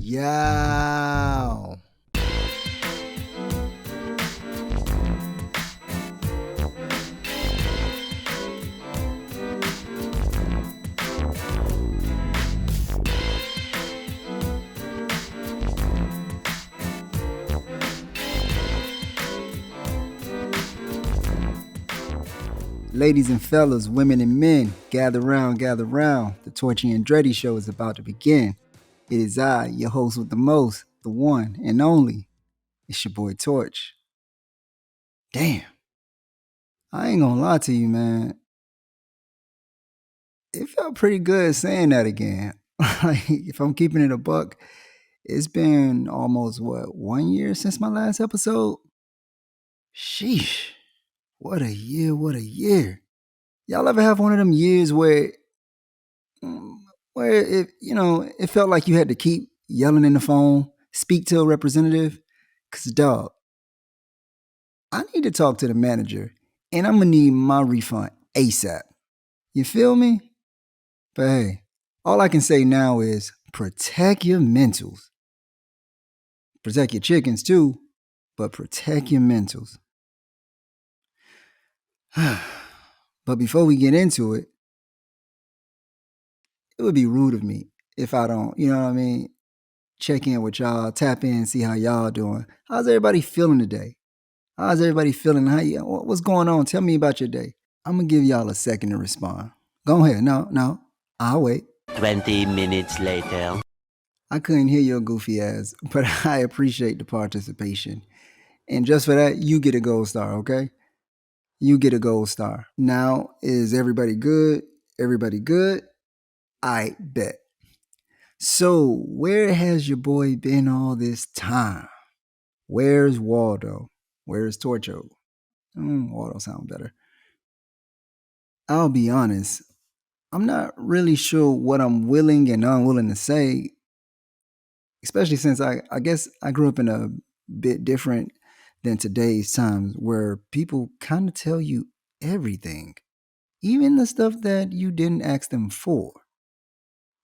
Yow. Ladies and fellas, women and men, gather round, gather round. The Torchy Andretti show is about to begin. It is I, your host with the most, the one and only. It's your boy Torch. Damn. I ain't gonna lie to you, man. It felt pretty good saying that again. Like, if I'm keeping it a buck, it's been almost, 1 year since my last episode? Sheesh. What a year, what a year. Y'all ever have one of them years mm, where it felt like you had to keep yelling in the phone, speak to a representative? Cause dog, I need to talk to the manager and I'm gonna need my refund ASAP. You feel me? But hey, all I can say now is protect your mentals. Protect your chickens too, but protect your mentals. But before we get into it, it would be rude of me if I don't, you know what I mean, check in with y'all, tap in, see how y'all doing. How's everybody feeling today? How's everybody feeling? What's going on? Tell me about your day. I'm gonna give y'all a second to respond. Go ahead. No, I'll wait. 20 minutes later. I couldn't hear your goofy ass, but I appreciate the participation. And just for that, you get a gold star, okay? You get a gold star. Now, is everybody good? Everybody good? I bet. So, where has your boy been all this time? Where's Waldo? Where's Torcho? Waldo sound better. I'll be honest, I'm not really sure what I'm willing and unwilling to say, especially since I guess I grew up in a bit different than today's times where people kind of tell you everything, even the stuff that you didn't ask them for.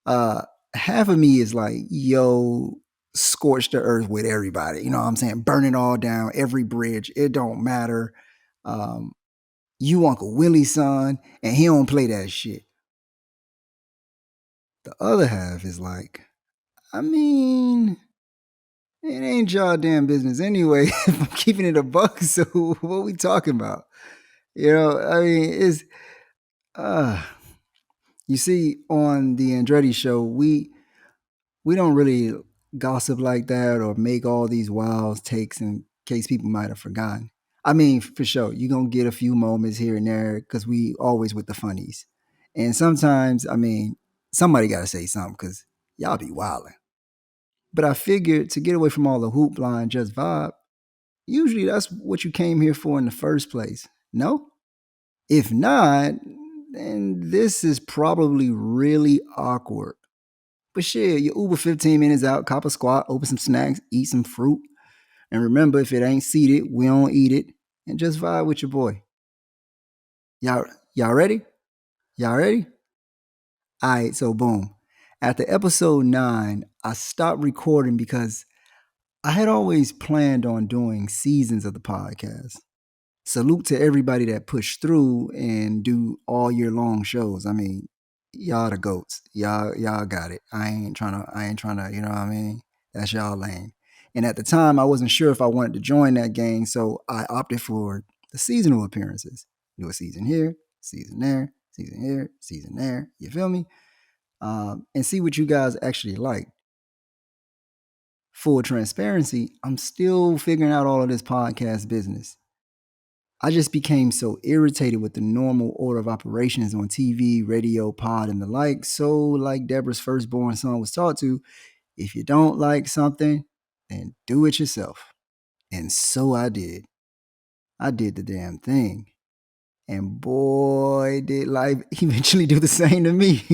Uh, Half of me is like, yo, scorch the earth with everybody. You know what I'm saying? Burn it all down, every bridge. It don't matter. Um, you Uncle Willie's son, and he don't play that shit. The other half is like, I mean, it ain't y'all damn business anyway. If I'm keeping it a buck, so what we talking about? I mean, it's uh you see, on the Andretti show, we don't really gossip like that or make all these wild takes in case people might have forgotten. I mean, for sure, you're gonna get a few moments here and there because we always with the funnies. And sometimes, I mean, somebody gotta say something because y'all be wilding. But I figured to get away from all the hoopla and just vibe, usually that's what you came here for in the first place. No? If not, then this is probably really awkward. But shit, you Uber 15 minutes out, cop a squat, open some snacks, eat some fruit. And remember, if it ain't seated, we don't eat it. And just vibe with your boy. Y'all ready? Y'all ready? Alright, so boom. After episode 9, I stopped recording because I had always planned on doing seasons of the podcast. Salute to everybody that pushed through and do all year long shows. I mean, y'all the goats. Y'all got it. I ain't trying to, you know what I mean? That's y'all lane. And at the time I wasn't sure if I wanted to join that gang, so I opted for the seasonal appearances. Do a season here, season there, season here, season there. You feel me? And see what you guys actually like. Full transparency, I'm still figuring out all of this podcast business. I just became so irritated with the normal order of operations on TV, radio, pod, and the like. So, like Deborah's firstborn son was taught to, if you don't like something, then do it yourself. And so I did. I did the damn thing. And boy, did life eventually do the same to me.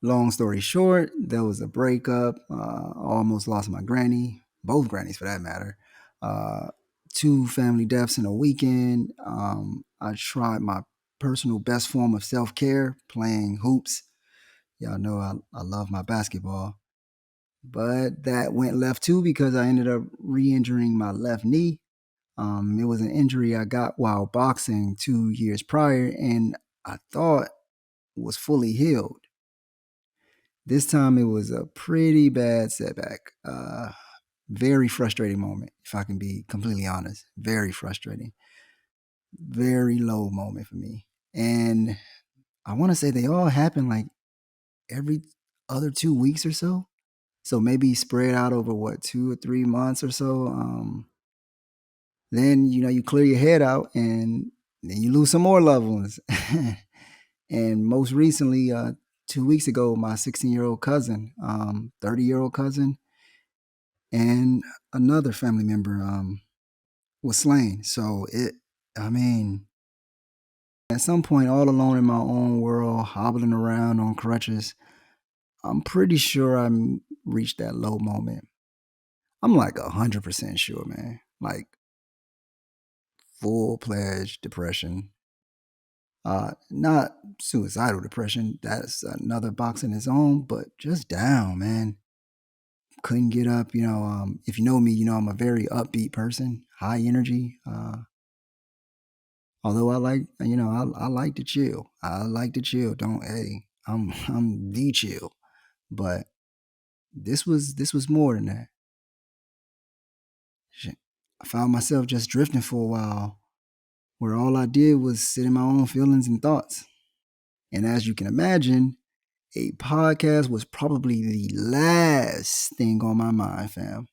Long story short, there was a breakup. I almost lost my granny, both grannies for that matter. Uh, 2 family deaths in a weekend. I tried my personal best form of self care, playing hoops. Y'all know I love my basketball. but that went left too because I ended up re-injuring my left knee. It was an injury I got while boxing 2 years prior, and I thought was fully healed. This time it was a pretty bad setback. Very frustrating moment, if I can be completely honest. Very frustrating. Very low moment for me. And I want to say they all happen like every other 2 weeks or so. So maybe spread out over what, 2 or 3 months or so. Then you clear your head out, and then you lose some more loved ones. And most recently, 2 weeks ago, my 16-year-old cousin, 30-year-old cousin, and another family member was slain. So I mean, at some point, all alone in my own world, hobbling around on crutches, I'm pretty sure I reached that low moment. I'm like 100% sure, man. Like full-pledged depression. Not suicidal depression. That's another box in its own, but just down, man. Couldn't get up. If you know me, I'm a very upbeat person, high energy. Although I like, I like to chill. I like to chill. Don't, hey, I'm the chill. But this was more than that. Shit. I found myself just drifting for a while, where all I did was sit in my own feelings and thoughts. And as you can imagine, a podcast was probably the last thing on my mind, fam.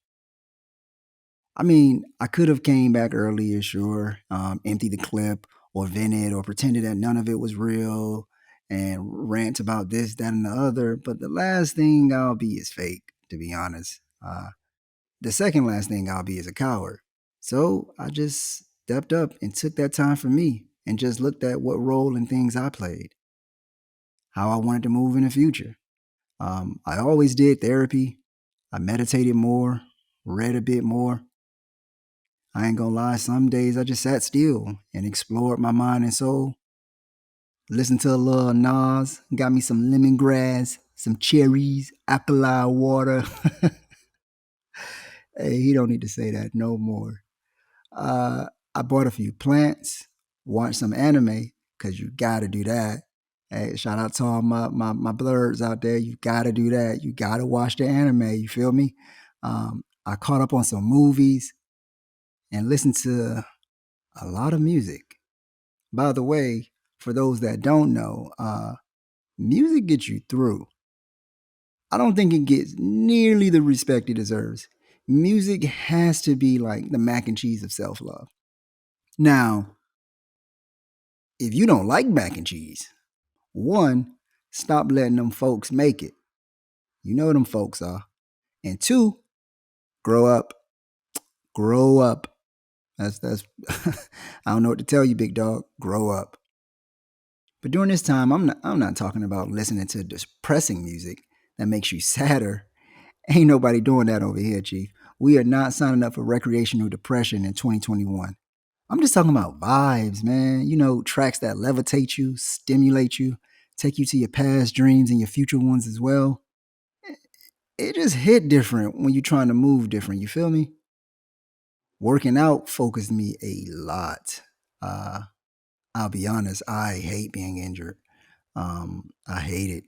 I mean, I could have came back earlier, sure, emptied the clip or vented or pretended that none of it was real and rant about this, that, and the other. But the last thing I'll be is fake, to be honest. The second last thing I'll be is a coward. So I just stepped up and took that time for me and just looked at what role and things I played, how I wanted to move in the future. I always did therapy. I meditated more, read a bit more. I ain't gonna lie, some days I just sat still and explored my mind and soul. Listened to a little Nas, got me some lemongrass, some cherries, alkaline water. Hey, he don't need to say that no more. I bought a few plants, watched some anime, because you gotta do that. Hey, shout out to all my blurs out there. You gotta do that. You gotta watch the anime. You feel me? I caught up on some movies and listened to a lot of music. By the way, for those that don't know, music gets you through. I don't think it gets nearly the respect it deserves. Music has to be like the mac and cheese of self love. Now, if you don't like mac and cheese, one, stop letting them folks make it. You know them folks are. And two, grow up. Grow up. That's I don't know what to tell you, big dog. Grow up. But during this time, I'm not talking about listening to depressing music that makes you sadder. Ain't nobody doing that over here, Chief. We are not signing up for recreational depression in 2021. I'm just talking about vibes, man. Tracks that levitate you, stimulate you, take you to your past dreams and your future ones as well. It just hit different when you're trying to move different. You feel me? Working out focused me a lot. Uh, I'll be honest, I hate being injured. I hate it.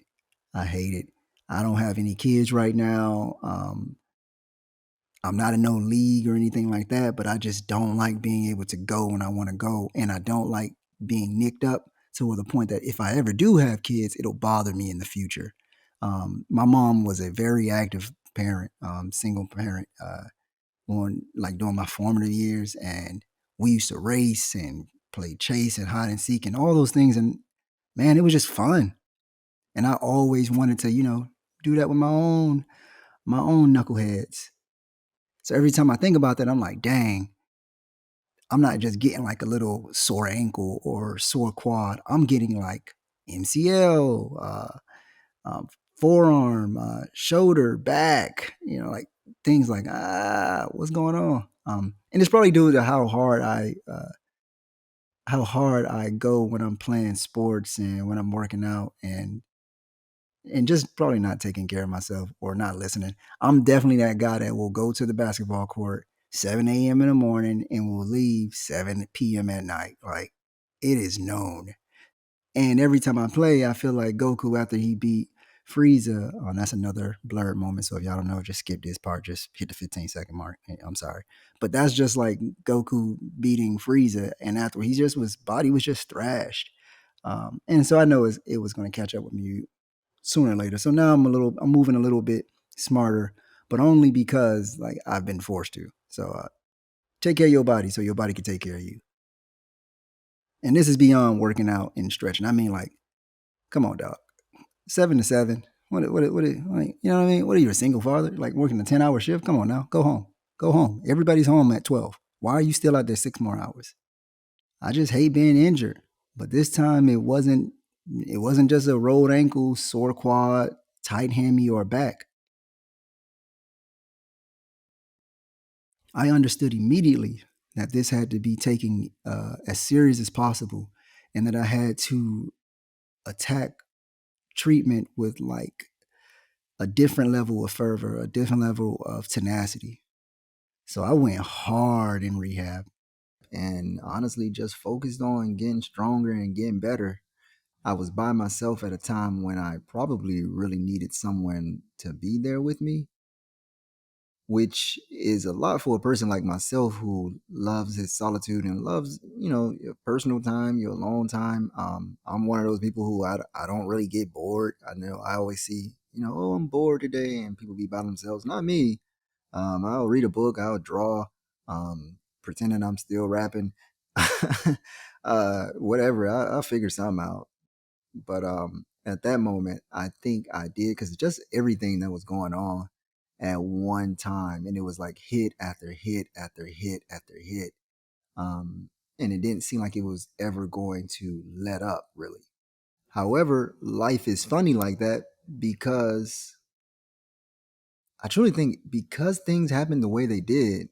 I hate it. I don't have any kids right now. I'm not in no league or anything like that, but I just don't like being able to go when I want to go. And I don't like being nicked up to the point that if I ever do have kids, it'll bother me in the future. My mom was a very active parent, single parent, during my formative years. And we used to race and play chase and hide and seek and all those things. And man, it was just fun. And I always wanted to, do that with my own knuckleheads. So every time I think about that, I'm like, dang, I'm not just getting like a little sore ankle or sore quad. I'm getting like MCL, forearm, shoulder, back, like things like, what's going on? And it's probably due to how hard I go when I'm playing sports and when I'm working out. And and just probably not taking care of myself or not listening. I'm definitely that guy that will go to the basketball court 7 a.m. in the morning and will leave 7 p.m. at night. Like, it is known. And every time I play, I feel like Goku after he beat Frieza. Oh, and that's another blurred moment. So if y'all don't know, just skip this part. Just hit the 15-second mark. I'm sorry. But that's just like Goku beating Frieza. And after he just was, body was just thrashed. And so I know it was going to catch up with me sooner or later. So now I'm moving a little bit smarter, but only because like I've been forced to. So take care of your body so your body can take care of you. And this is beyond working out and stretching. I mean, like, come on, dog. 7 to 7. Like, you know what I mean? What are you, a single father? Like working a 10-hour shift? Come on now. Go home. Go home. Everybody's home at 12. Why are you still out there 6 more hours? I just hate being injured. But this time it wasn't just a rolled ankle, sore quad, tight hammy, or back. I understood immediately that this had to be taken as serious as possible and that I had to attack treatment with like a different level of fervor, a different level of tenacity. So I went hard in rehab and honestly just focused on getting stronger and getting better. I was by myself at a time when I probably really needed someone to be there with me, which is a lot for a person like myself who loves his solitude and loves, your personal time, your alone time. I'm one of those people who I don't really get bored. I know I always see, oh, I'm bored today, and people be by themselves. Not me. I'll read a book, I'll draw, pretending I'm still rapping, whatever. I'll figure something out. But at that moment, I think I did because just everything that was going on at one time, and it was like hit after hit after hit after hit, and it didn't seem like it was ever going to let up really. However, life is funny like that because I truly think because things happened the way they did,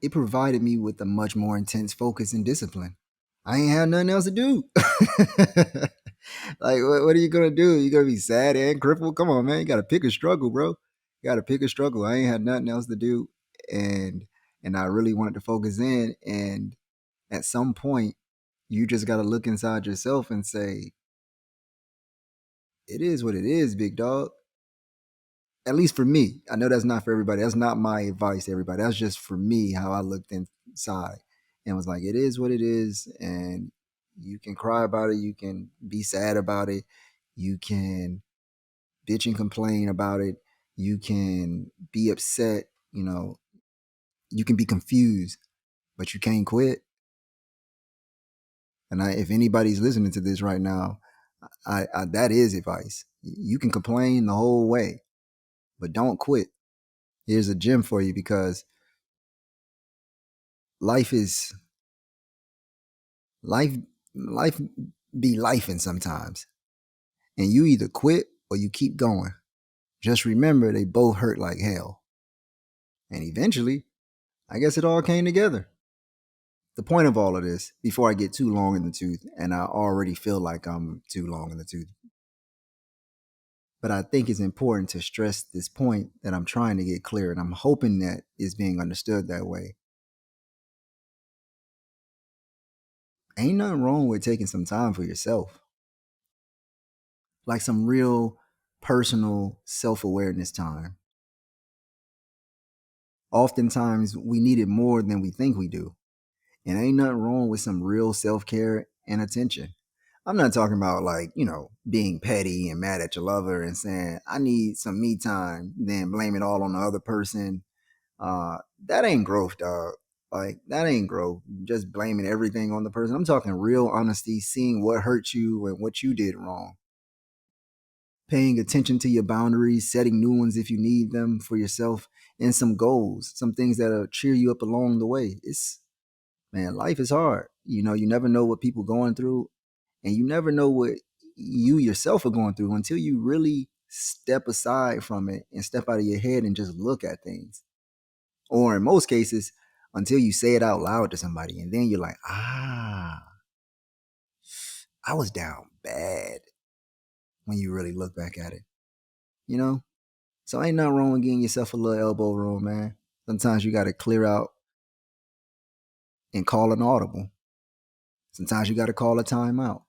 it provided me with a much more intense focus and discipline. I ain't had nothing else to do. Like, what are you gonna do? You gonna be sad and crippled? Come on, man. You gotta pick a struggle, bro. You gotta pick a struggle. I ain't had nothing else to do, and I really wanted to focus in. And at some point, you just gotta look inside yourself and say, "It is what it is, big dog." At least for me. I know that's not for everybody. That's not my advice to everybody. That's just for me how I looked inside and was like, it is what it is. And you can cry about it. You can be sad about it. You can bitch and complain about it. You can be upset. You can be confused, but you can't quit. And if anybody's listening to this right now, I that is advice. You can complain the whole way, but don't quit. Here's a gem for you because life is life life be lifing sometimes. And you either quit or you keep going. Just remember they both hurt like hell. And eventually, I guess it all came together. The point of all of this, before I get too long in the tooth, and I already feel like I'm too long in the tooth, but I think it's important to stress this point that I'm trying to get clear, and I'm hoping that is being understood that way. Ain't nothing wrong with taking some time for yourself, like some real personal self awareness time. Oftentimes, we need it more than we think we do. And ain't nothing wrong with some real self care and attention. I'm not talking about like, being petty and mad at your lover and saying, I need some me time, then blame it all on the other person. That ain't growth, dog. Like, that ain't growth. Just blaming everything on the person. I'm talking real honesty, seeing what hurt you and what you did wrong. Paying attention to your boundaries, setting new ones if you need them for yourself, and some goals, some things that'll cheer you up along the way. Man, life is hard. You never know what people going through, and you never know what you yourself are going through until you really step aside from it and step out of your head and just look at things. Or in most cases, until you say it out loud to somebody, and then you're like, I was down bad when you really look back at it, you know? So ain't nothing wrong with getting yourself a little elbow room, man. Sometimes you got to clear out and call an audible. Sometimes you got to call a timeout.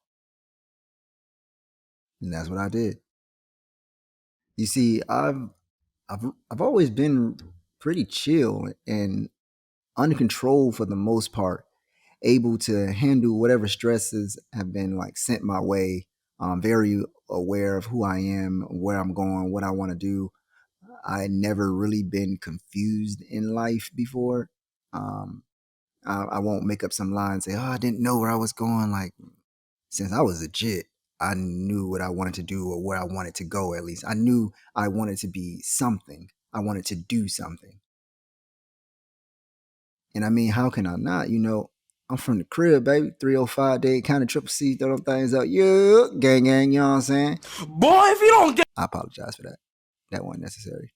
And that's what I did. You see, I've always been pretty chill and under control for the most part, able to handle whatever stresses have been like sent my way. I'm very aware of who I am, where I'm going, what I want to do. I never really been confused in life before. Um, I won't make up some lie and say, "Oh, I didn't know where I was going." Like since I was a jit, I knew what I wanted to do or where I wanted to go. At least I knew I wanted to be something. I wanted to do something. And I mean, how can I not? I'm from the crib, baby. 305 day kind of triple C, throw them things up. Yeah, gang, gang, you know what I'm saying? Boy, if you don't get. I apologize for that. That wasn't necessary.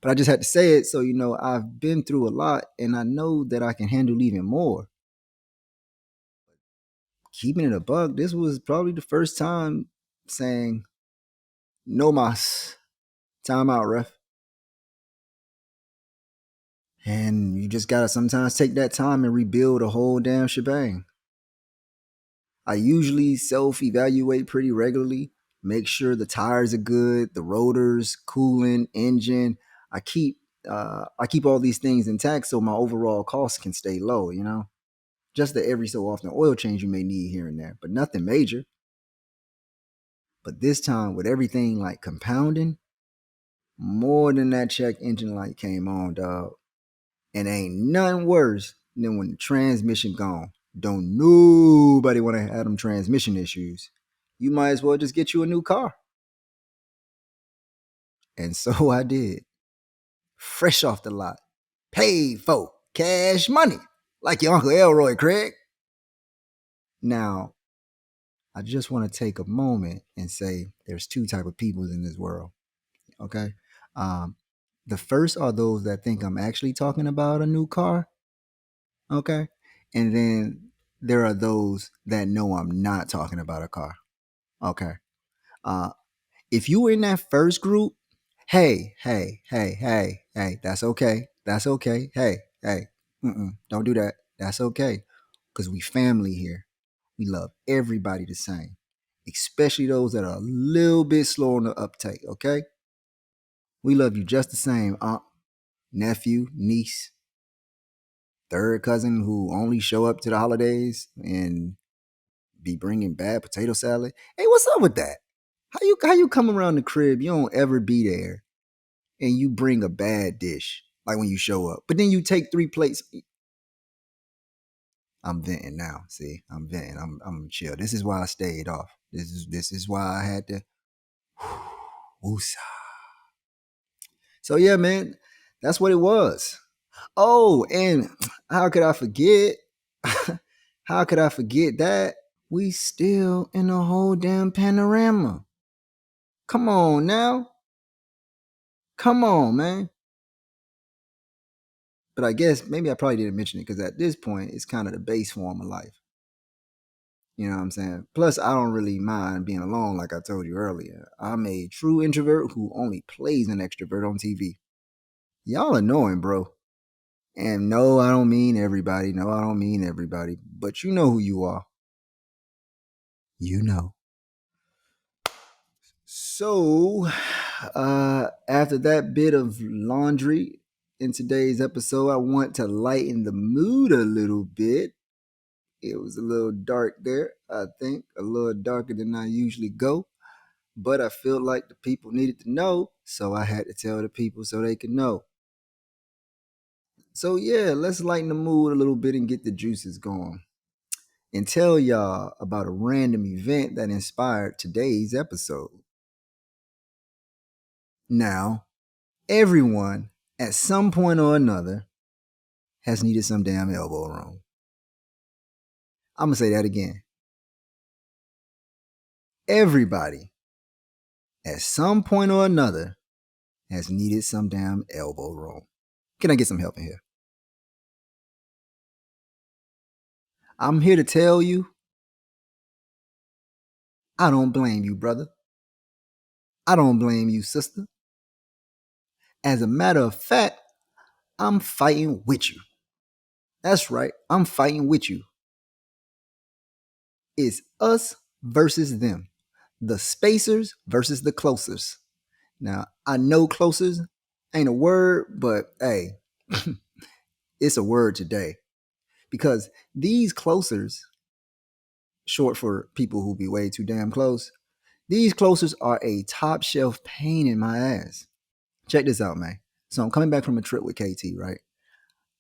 But I just had to say it so I've been through a lot and I know that I can handle even more. Keeping it a bug, this was probably the first time saying, no mas, time out, ref. And you just gotta sometimes take that time and rebuild a whole damn shebang. I usually self evaluate pretty regularly, make sure the tires are good, the rotors, coolant, engine. I keep I keep all these things intact so my overall cost can stay low, Just the every so often oil change you may need here and there, but nothing major. But this time with everything like compounding, more than that check engine light came on, dog. And ain't nothing worse than when the transmission gone. Don't nobody want to have them transmission issues. You might as well just get you a new car. And so I did. Fresh off the lot. Paid for. Cash money. Like your Uncle Elroy, Craig. Now, I just want to take a moment and say there's two type of people in this world. Okay? The first are those that think I'm actually talking about a new car. Okay? And then there are those that know I'm not talking about a car. Okay. Uh, if you were in that first group, hey, that's okay. That's okay. Hey, don't do that. That's okay. Because we family here. We love everybody the same, especially those that are a little bit slow on the uptake, okay? We love you just the same, aunt, nephew, niece, third cousin who only show up to the holidays and be bringing bad potato salad. Hey, what's up with that? How you come around the crib, you don't ever be there, and you bring a bad dish like when you show up, but then you take 3 plates. I'm venting now. See, I'm venting. I'm chill. This is why I stayed off. This is why I had to. Woosah. So yeah, man, that's what it was. Oh, and how could I forget? How could I forget that? We still in a whole damn panorama. Come on now. Come on, man. But I guess maybe I probably didn't mention it because at this point, it's kind of the base form of life. You know what I'm saying? Plus, I don't really mind being alone, like I told you earlier. I'm a true introvert who only plays an extrovert on TV. Y'all annoying, bro. And no, I don't mean everybody. No, I don't mean everybody. But you know who you are. You know. So, after that bit of laundry in today's episode, I want to lighten the mood a little bit. It was a little dark there, I think, a little darker than I usually go. But I feel like the people needed to know, so I had to tell the people so they could know. So, yeah, let's lighten the mood a little bit and get the juices going and tell y'all about a random event that inspired today's episode. Now, everyone at some point or another has needed some damn elbow room. I'm going to say that again. Everybody at some point or another has needed some damn elbow room. Can I get some help in here? I'm here to tell you I don't blame you, brother. I don't blame you, sister. As a matter of fact, I'm fighting with you. That's right, I'm fighting with you. It's us versus them. The spacers versus the closers. Now, I know closers ain't a word, but hey, it's a word today. Because these closers, short for people who be way too damn close, these closers are a top shelf pain in my ass. Check this out, man. So I'm coming back from a trip with KT, right?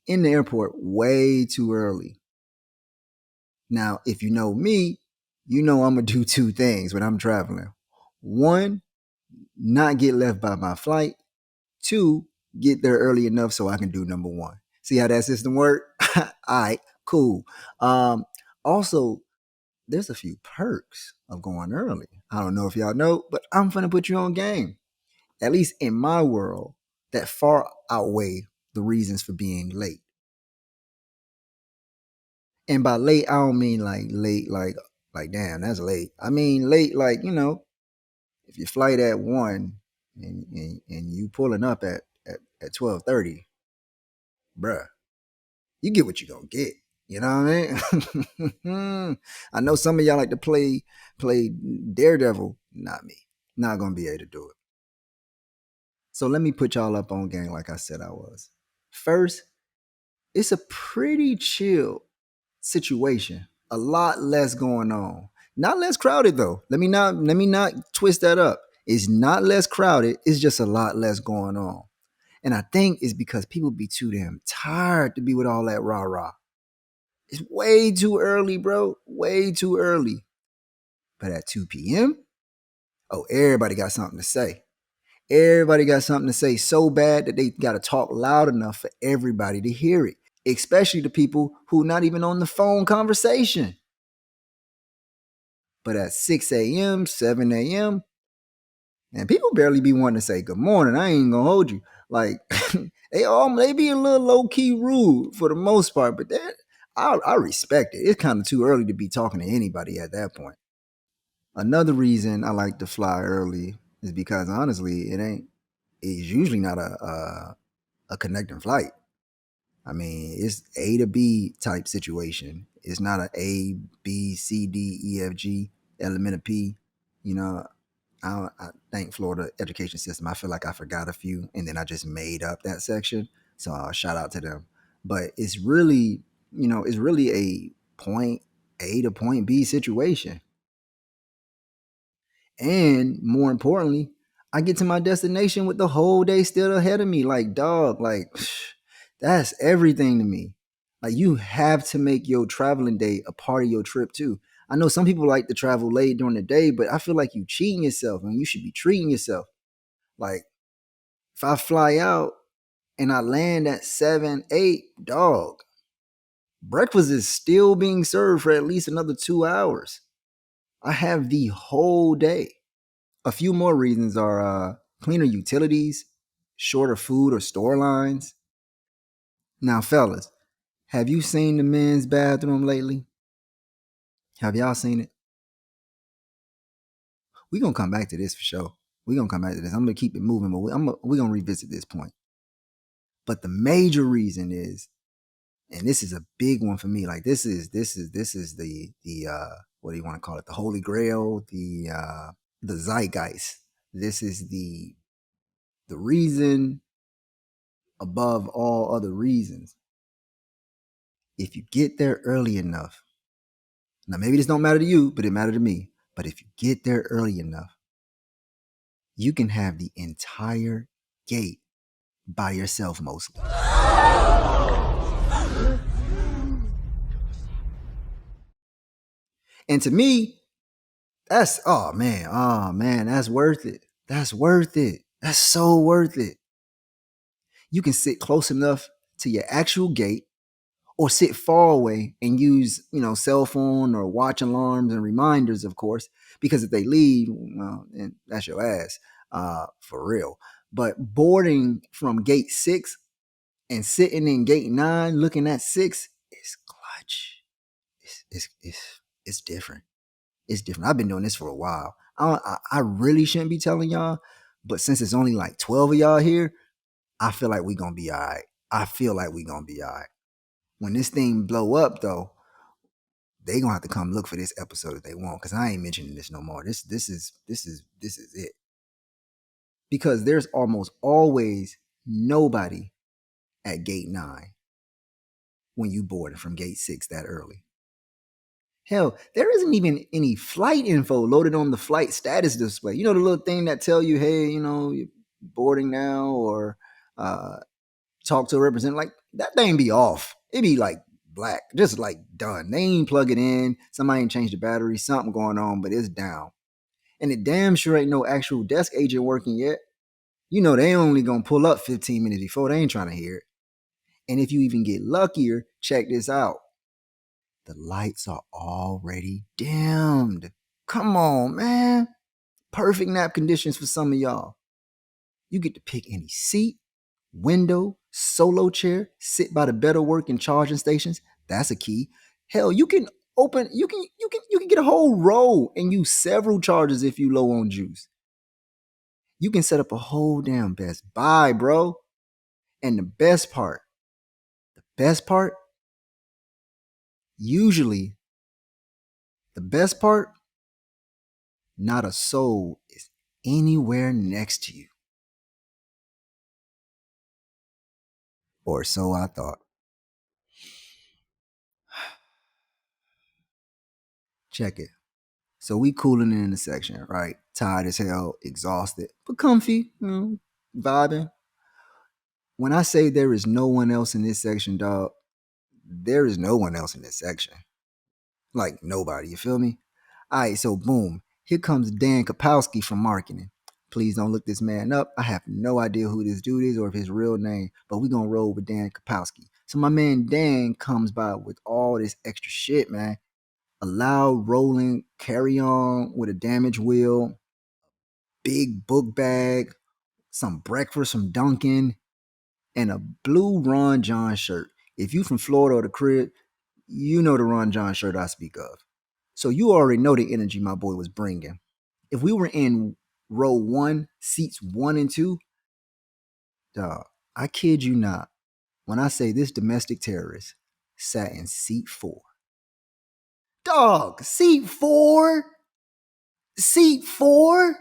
In the airport way too early. Now, if you know me, you know I'm gonna do two things when I'm traveling. One, not get left by my flight. Two, get there early enough so I can do number one. See how that system work? All right, cool. Also, there's a few perks of going early. I don't know if y'all know, but I'm finna put you on game. At least in my world, that far outweigh the reasons for being late. And by late, I don't mean like late, like damn, that's late. I mean late, like if your flight at 1 and you pulling up at 12:30, bruh, you get what you gonna get. You know what I mean? I know some of y'all like to play Daredevil. Not me. Not gonna be able to do it. So let me put y'all up on game like I said I was. First, it's a pretty chill situation. A lot less going on. Not less crowded though. Let me not twist that up. It's not less crowded. It's just a lot less going on. And I think it's because people be too damn tired to be with all that rah rah. It's way too early, bro. Way too early. But at 2 p.m., oh, everybody got something to say. Everybody got something to say so bad that they got to talk loud enough for everybody to hear it, especially the people who not even on the phone conversation. But at 6 a.m., 7 a.m., and people barely be wanting to say good morning. I ain't gonna hold you. Like they be a little low key rude for the most part, but that I respect it. It's kind of too early to be talking to anybody at that point. Another reason I like to fly early is because honestly, it's usually not a connecting flight. I mean, it's A to B type situation. It's not a A, B, C, D, E, F, G, element of P. You know, I thank Florida education system. I feel like I forgot a few, and then I just made up that section. So shout out to them. But it's really a point A to point B situation. And more importantly, I get to my destination with the whole day still ahead of me. Like, dog, like, that's everything to me. Like, you have to make your traveling day a part of your trip too. I know some people like to travel late during the day, but I feel like you cheating yourself and you should be treating yourself. Like, if I fly out and I land at 7, 8, dog, breakfast is still being served for at least another 2 hours. I have the whole day. A few more reasons are cleaner utilities, shorter food or store lines. Now, fellas, have you seen the men's bathroom lately? Have y'all seen it? We're going to come back to this for sure. We're going to come back to this. I'm going to keep it moving, but we're going to revisit this point. But the major reason is, and this is a big one for me, like this is the what do you want to call it? The holy grail, the zeitgeist. This is the reason above all other reasons. If you get there early enough, now maybe this don't matter to you, but it mattered to me. But if you get there early enough, you can have the entire gate by yourself mostly. And to me, that's oh man, that's worth it. That's worth it. That's so worth it. You can sit close enough to your actual gate or sit far away and use, cell phone or watch alarms and reminders, of course, because if they leave, well, then that's your ass, for real. But boarding from gate 6 and sitting in gate 9 looking at 6 is clutch. It's different. It's different. I've been doing this for a while. I really shouldn't be telling y'all, but since it's only like 12 of y'all here, I feel like we gonna be all right. I feel like we gonna be all right. When this thing blow up though, they gonna have to come look for this episode if they want, because I ain't mentioning this no more. This is it. Because there's almost always nobody at gate 9 when you boarding from gate 6 that early. Hell, there isn't even any flight info loaded on the flight status display. You know, the little thing that tell you, hey, you know, you're boarding now, or talk to a representative. Like, that thing be off. It be like black, just like done. They ain't plug it in. Somebody ain't changed the battery. Something going on, but it's down. And it damn sure ain't no actual desk agent working yet. You know, they only gonna pull up 15 minutes before. They ain't trying to hear it. And if you even get luckier, check this out. The lights are already dimmed. Come on, man. Perfect nap conditions for some of y'all. You get to pick any seat, window, solo chair, sit by the better working charging stations. That's a key. Hell, you can get a whole row and use several chargers if you low on juice. You can set up a whole damn Best Buy, bro. And the best part, usually the best part, not a soul is anywhere next to you. Or so I thought. Check it. So we cooling in the section, right? Tired as hell, exhausted, but comfy, vibing. When I say there is no one else in this section, dog, there is no one else in this section. Like, nobody, you feel me? All right, so boom. Here comes Dan Kapowski from marketing. Please don't look this man up. I have no idea who this dude is or if his real name, but we're going to roll with Dan Kapowski. So my man Dan comes by with all this extra shit, man. A loud rolling carry-on with a damaged wheel, big book bag, some breakfast from Dunkin', and a blue Ron John shirt. If you from Florida or the crib, you know the Ron John shirt I speak of. So you already know the energy my boy was bringing. If we were in row 1, seats 1 and 2, dog, I kid you not, when I say this domestic terrorist sat in seat 4. Dog, seat 4? Seat 4?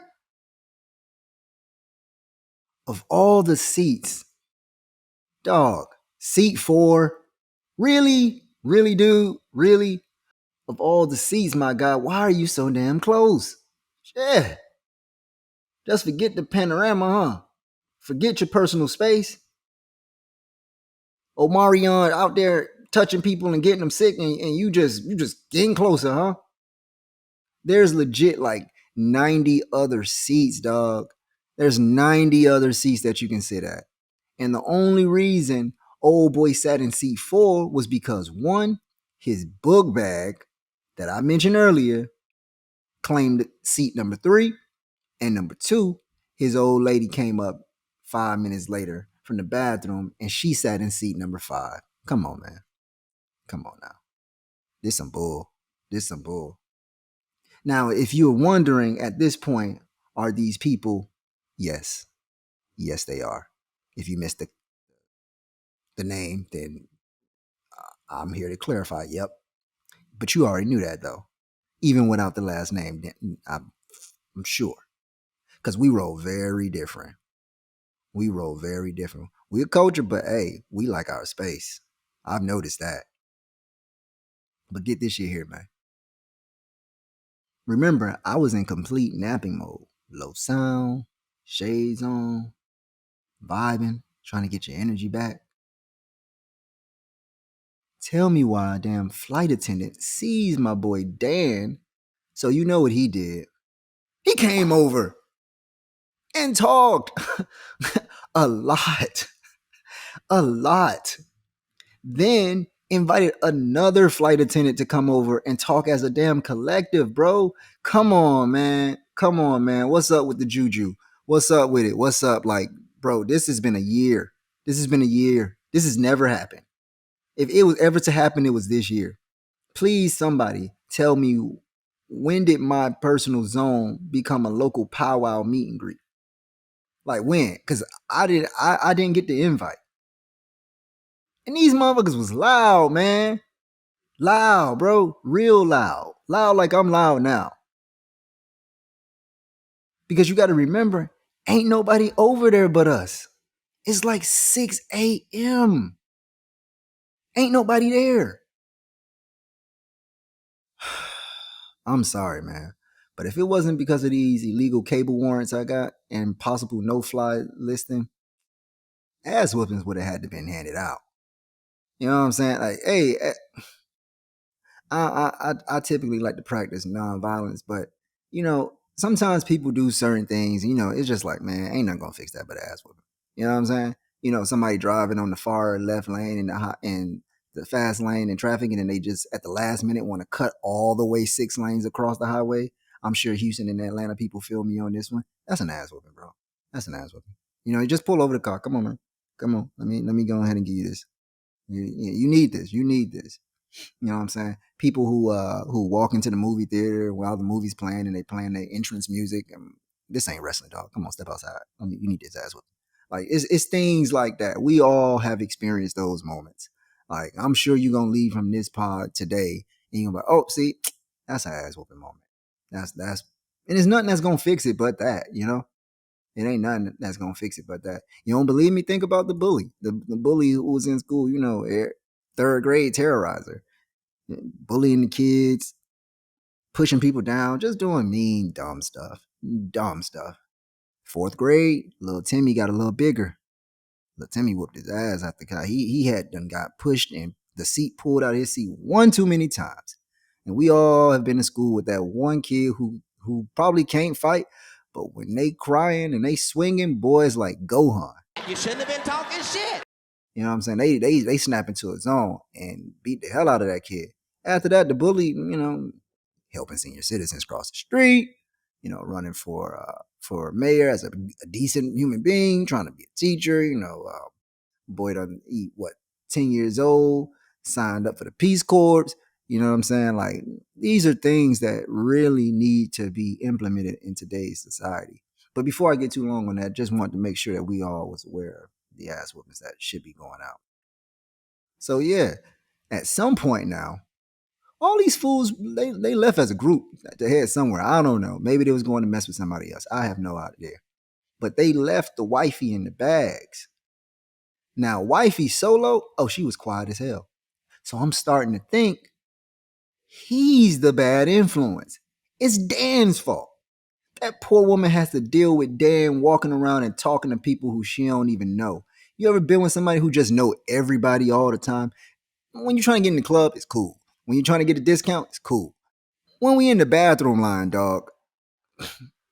Of all the seats, dog, seat 4? Really? Really, dude? Really? Of all the seats, my guy, why are you so damn close? Yeah. Just forget the panorama, huh? Forget your personal space. Omarion out there touching people and getting them sick, and you just getting closer, huh? There's legit like 90 other seats, dog. There's 90 other seats that you can sit at. And the only reason old boy sat in seat 4 was because, one, his book bag that I mentioned earlier claimed seat number 3. And number 2, his old lady came up 5 minutes later from the bathroom and she sat in seat number 5. Come on, man. Come on now. This some bull. Now, if you're wondering at this point, are these people? Yes. Yes, they are. If you missed the name, then I'm here to clarify. Yep. But you already knew that, though. Even without the last name, I'm sure. Because we roll very different. We're a culture, but hey, we like our space. I've noticed that. But get this shit here, man. Remember, I was in complete napping mode. Low sound, shades on, vibing, trying to get your energy back. Tell me why a damn flight attendant sees my boy Dan. So you know what he did. He came over and talked a lot. Then invited another flight attendant to come over and talk as a damn collective, bro. Come on, man. What's up with the juju? What's up with it? What's up? Like, bro, this has been a year. This has never happened. If it was ever to happen, it was this year. Please, somebody tell me When did my personal zone become a local powwow meet and greet? Like when? Because I didn't get the invite. And these motherfuckers was loud, man. Loud, bro. Real loud. Loud like I'm loud now. Because you got to remember, ain't nobody over there but us. It's like 6 a.m. Ain't nobody there. I'm sorry, man. But if it wasn't because of these illegal cable warrants I got and possible no-fly listing, ass whoopings would have had to been handed out. You know what I'm saying? Like, hey, I typically like to practice nonviolence, but you know, sometimes people do certain things. You know, it's just like, man, ain't nothing gonna fix that but ass whooping. You know what I'm saying? You know, somebody driving on the far left lane in the fast lane in traffic, and then they just at the last minute want to cut all the way 6 lanes across the highway. I'm sure Houston and Atlanta people feel me on this one. That's an ass whooping, bro. That's an ass whooping. You know, you just pull over the car. Come on, man. Come on. Let me go ahead and give you this. You need this. You need this. You know what I'm saying? People who walk into the movie theater while the movie's playing and they playing their entrance music. This ain't wrestling, dog. Come on, step outside. You need this ass with. Like it's things like that. We all have experienced those moments. Like I'm sure you're gonna leave from this pod today and you're gonna be like, oh, see, that's an ass whooping moment. That's and there's nothing that's gonna fix it but that, you know? It ain't nothing that's gonna fix it but that. You don't believe me? Think about the bully. The bully who was in school, you know, third grade terrorizer bullying the kids, pushing people down, just doing mean, dumb stuff. Dumb stuff. Fourth grade, little Timmy got a little bigger. Little Timmy whooped his ass after he had done got pushed and the seat pulled out of his seat one too many times. And we all have been in school with that one kid who probably can't fight, but when they crying and they swinging, boys like Gohan. You shouldn't have been talking shit. You know what I'm saying? They snap into a zone and beat the hell out of that kid. After that, the bully, you know, helping senior citizens cross the street, you know, running for mayor as a decent human being, trying to be a teacher, you know, boy doesn't eat 10 years old, signed up for the Peace Corps. You know what I'm saying? Like these are things that really need to be implemented in today's society. But before I get too long on that, just want to make sure that we all was aware of the ass whoopings that should be going out. So yeah, at some point now, all these fools they left as a group to head somewhere. I don't know. Maybe they was going to mess with somebody else. I have no idea. But they left the wifey in the bags. Now, wifey solo, oh, she was quiet as hell. So I'm starting to think he's the bad influence. It's Dan's fault. That poor woman has to deal with Dan walking around and talking to people who she don't even know. You ever been with somebody who just know everybody all the time? When you're trying to get in the club, it's cool. When you're trying to get a discount, it's cool. When we in the bathroom line, dog,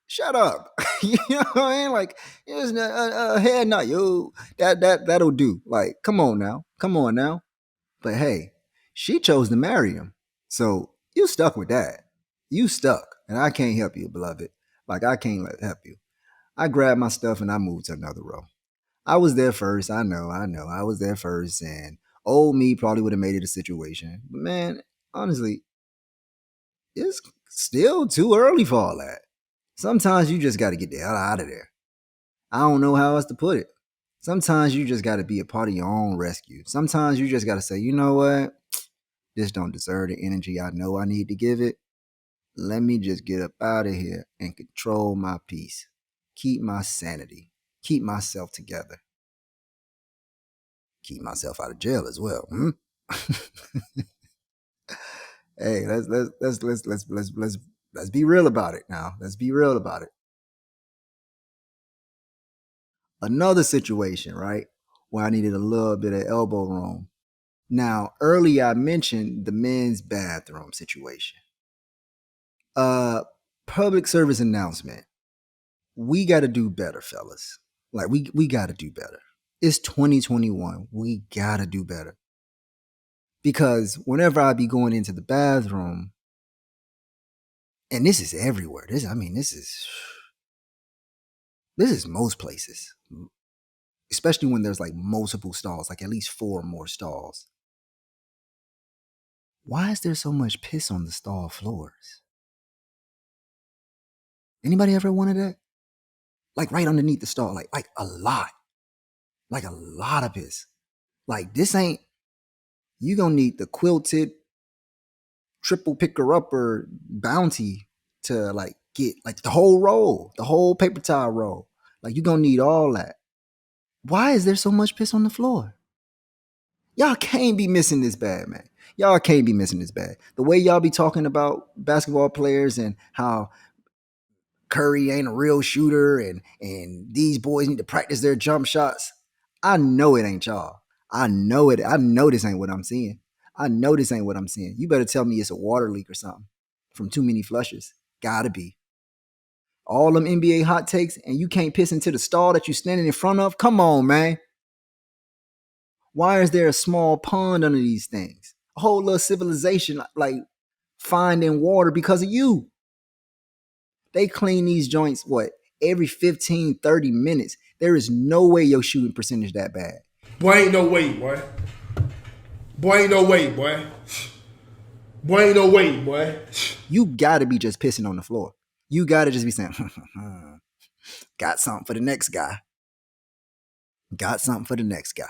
shut up. You know what I mean? Like, it's a head nod, yo. That'll do. Like, come on now. But hey, she chose to marry him, so you stuck with that. You stuck, and I can't help you, beloved. Like, I can't help you. I grabbed my stuff and I moved to another row. I was there first. I know. I was there first, and old me probably would have made it a situation. But man, honestly, it's still too early for all that. Sometimes you just got to get the hell out of there. I don't know how else to put it. Sometimes you just got to be a part of your own rescue. Sometimes you just got to say, you know what? This don't deserve the energy I know I need to give it. Let me just get up out of here and control my peace. Keep my sanity. Keep myself together. Keep myself out of jail as well. Hey, let's be real about it now. Let's be real about it. Another situation, right, where I needed a little bit of elbow room. Now, earlier I mentioned the men's bathroom situation. Public service announcement. We got to do better, fellas. Like we got to do better. It's 2021. We got to do better. Because whenever I be going into the bathroom, and this is everywhere. This is most places. Especially when there's like multiple stalls, like at least 4 more stalls. Why is there so much piss on the stall floors? Anybody ever wanted that? Like right underneath the stall, like a lot of piss. Like this ain't. You gonna need the quilted triple picker upper bounty to like get like the whole roll, the whole paper towel roll. Like you gonna need all that. Why is there so much piss on the floor? Y'all can't be missing this bad, man. Y'all can't be missing this bad. The way y'all be talking about basketball players and how Curry ain't a real shooter and these boys need to practice their jump shots. I know it ain't y'all. I know it. I know this ain't what I'm seeing. I know this ain't what I'm seeing. You better tell me it's a water leak or something from too many flushes. Gotta be. All them NBA hot takes and you can't piss into the stall that you're standing in front of? Come on, man. Why is there a small pond under these things? A whole little civilization like finding water because of you. They clean these joints, what, every 15, 30 minutes. There is no way your shooting percentage that bad. Boy, ain't no way, boy. Boy, ain't no way, boy. Boy, ain't no way, boy. You gotta be just pissing on the floor. You gotta just be saying, got something for the next guy. Got something for the next guy.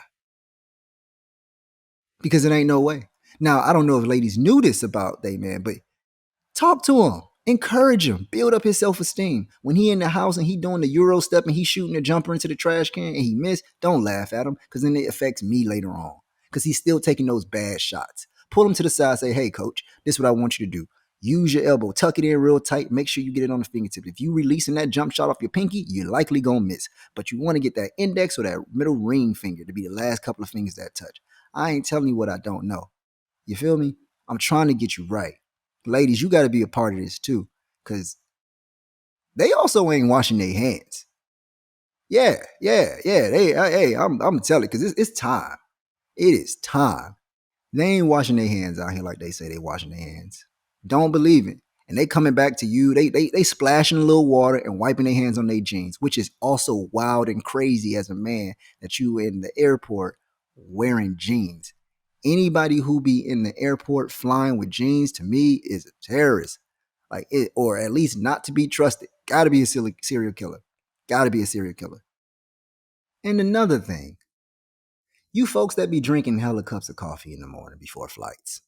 Because it ain't no way. Now, I don't know if ladies knew this about they man, but talk to him. Encourage him. Build up his self-esteem. When he in the house and he doing the Euro step and he shooting a jumper into the trash can and he missed, don't laugh at him because then it affects me later on because he's still taking those bad shots. Pull him to the side, say, hey, coach, this is what I want you to do. Use your elbow. Tuck it in real tight. Make sure you get it on the fingertips. If you releasing that jump shot off your pinky, you're likely going to miss. But you want to get that index or that middle ring finger to be the last couple of fingers that touch. I ain't telling you what I don't know. You feel me? I'm trying to get you right. Ladies, you got to be a part of this too, because they also ain't washing their hands. Yeah. I'm telling you, because it's time. It is time. They ain't washing their hands out here like they say they washing their hands. Don't believe it. And they coming back to you. They splashing a little water and wiping their hands on their jeans, which is also wild and crazy as a man that you in the airport wearing jeans. Anybody who be in the airport flying with jeans, to me, is a terrorist. Like it, or at least not to be trusted. Gotta be a serial killer. Gotta be a serial killer. And another thing, you folks that be drinking hella cups of coffee in the morning before flights.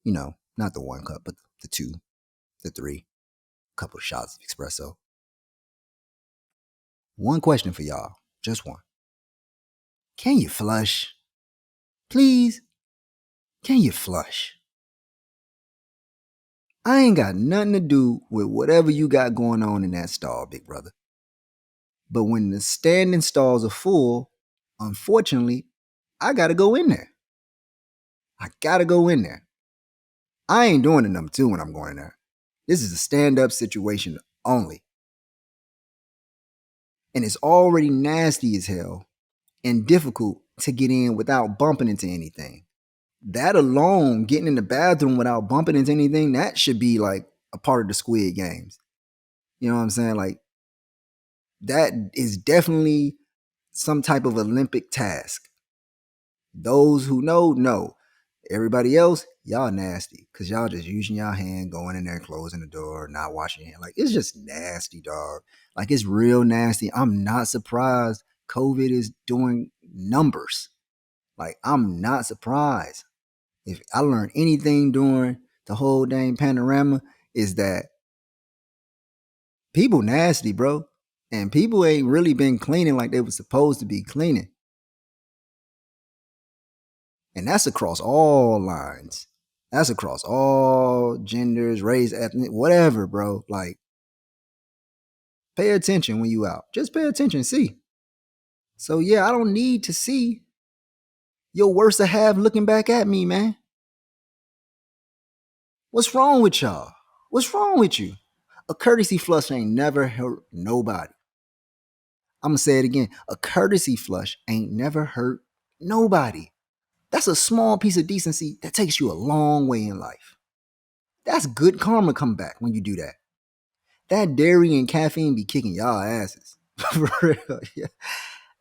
You know, not the one cup, but the two, the three, couple of shots of espresso. One question for y'all, just one. Can you flush? Please, can you flush? I ain't got nothing to do with whatever you got going on in that stall, big brother. But when the standing stalls are full, unfortunately, I gotta go in there. I gotta go in there. I ain't doing the number two when I'm going in there. This is a stand-up situation only. And it's already nasty as hell and difficult to get in without bumping into anything. That alone, getting in the bathroom without bumping into anything, that should be like a part of the Squid Games. You know what I'm saying? Like, that is definitely some type of Olympic task. Those who know. Everybody else, y'all nasty. Because y'all just using y'all hand, going in there, closing the door, not washing your hand. Like, it's just nasty, dog. Like, it's real nasty. I'm not surprised COVID is doing numbers. Like, I'm not surprised. If I learned anything during the whole dang panorama, is that people nasty, bro. And people ain't really been cleaning like they were supposed to be cleaning. And that's across all lines. That's across all genders, race, ethnic, whatever, bro. Like, pay attention when you out. Just pay attention, see. So yeah, I don't need to see your worst half looking back at me, man. What's wrong with y'all? What's wrong with you? A courtesy flush ain't never hurt nobody. I'm gonna say it again. A courtesy flush ain't never hurt nobody. That's a small piece of decency that takes you a long way in life. That's good karma come back when you do that. That dairy and caffeine be kicking y'all asses. For real. Yeah.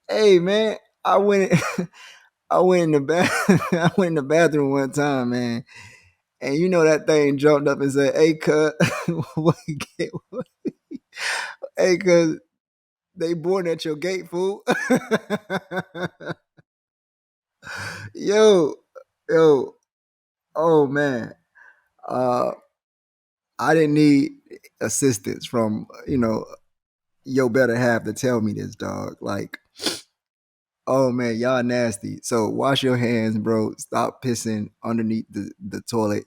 Hey man, I went in the bathroom one time, man. And you know that thing jumped up and said, "Hey, cuz, hey, cuz, they born at your gate, fool." yo, yo, oh man. Uh, I didn't need assistance from, your better half to tell me this, dog. Like, oh man, y'all nasty. So wash your hands, bro. Stop pissing underneath the toilet.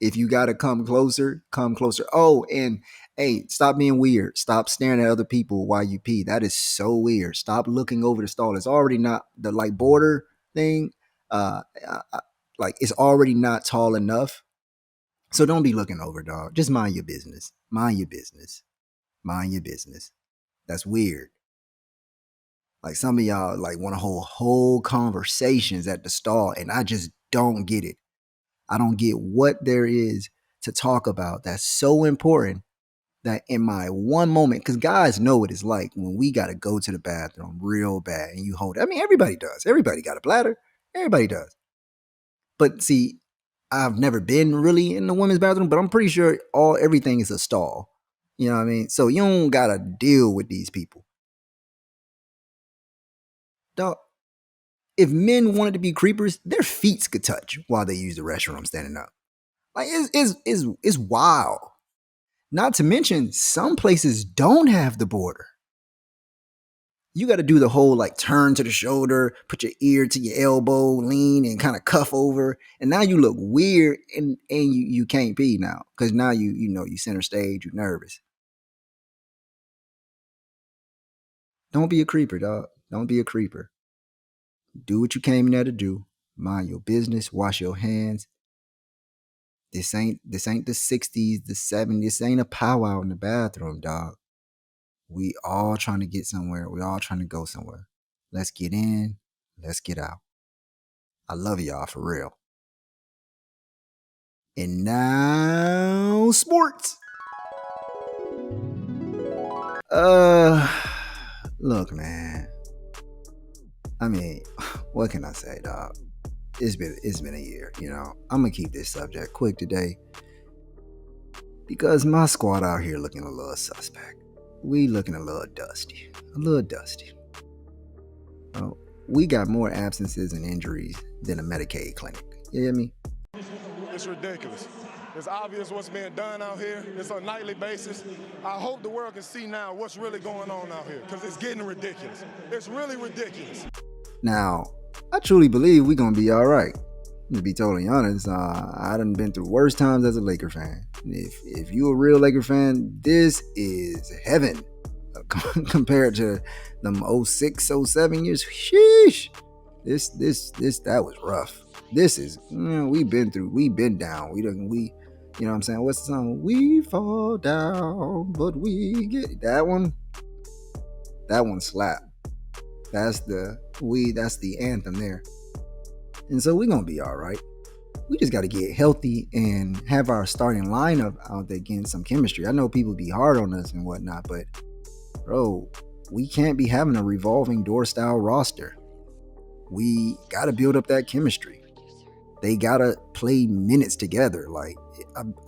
If you gotta come closer, come closer. Oh, and hey, stop being weird. Stop staring at other people while you pee. That is so weird. Stop looking over the stall. It's already not the like border thing. Like it's already not tall enough. So don't be looking over, dog. Just mind your business. Mind your business. Mind your business. That's weird. Like some of y'all like want to hold whole conversations at the stall, and I just don't get it. I don't get what there is to talk about that's so important that in my one moment, because guys know what it's like when we got to go to the bathroom real bad and you hold it. I mean, everybody does. Everybody got a bladder. Everybody does. But see, I've never been really in the women's bathroom, but I'm pretty sure everything is a stall. You know what I mean? So you don't got to deal with these people. Dog, if men wanted to be creepers, their feet could touch while they use the restroom standing up. Like it's wild. Not to mention, some places don't have the border. You got to do the whole like turn to the shoulder, put your ear to your elbow, lean and kind of cuff over, and now you look weird and you can't pee now because now you center stage, you're nervous. Don't be a creeper, dog. Don't be a creeper. Do what you came in there to do. Mind your business. Wash your hands. This ain't the 60s, the 70s. This ain't a powwow in the bathroom, dog. We all trying to get somewhere. We all trying to go somewhere. Let's get in. Let's get out. I love y'all for real. And now sports. Look, man. I mean, what can I say, dog? It's been a year, I'm gonna keep this subject quick today because my squad out here looking a little suspect. We looking a little dusty. We got more absences and injuries than a Medicaid clinic. You hear me? It's ridiculous. It's obvious what's being done out here. It's on a nightly basis. I hope the world can see now what's really going on out here because it's getting ridiculous. It's really ridiculous. Now, I truly believe we're going to be all right. To be totally honest, I done been through worse times as a Laker fan. If you a real Laker fan, this is heaven compared to them 06, 07 years. Sheesh. That was rough. This is, we've been down. We you know what I'm saying? What's the song? We fall down, but we get that one slap. That's the anthem there. And so we're going to be all right. We just got to get healthy and have our starting lineup out there getting some chemistry. I know people be hard on us and whatnot, but bro, we can't be having a revolving door style roster. We got to build up that chemistry. They got to play minutes together. Like,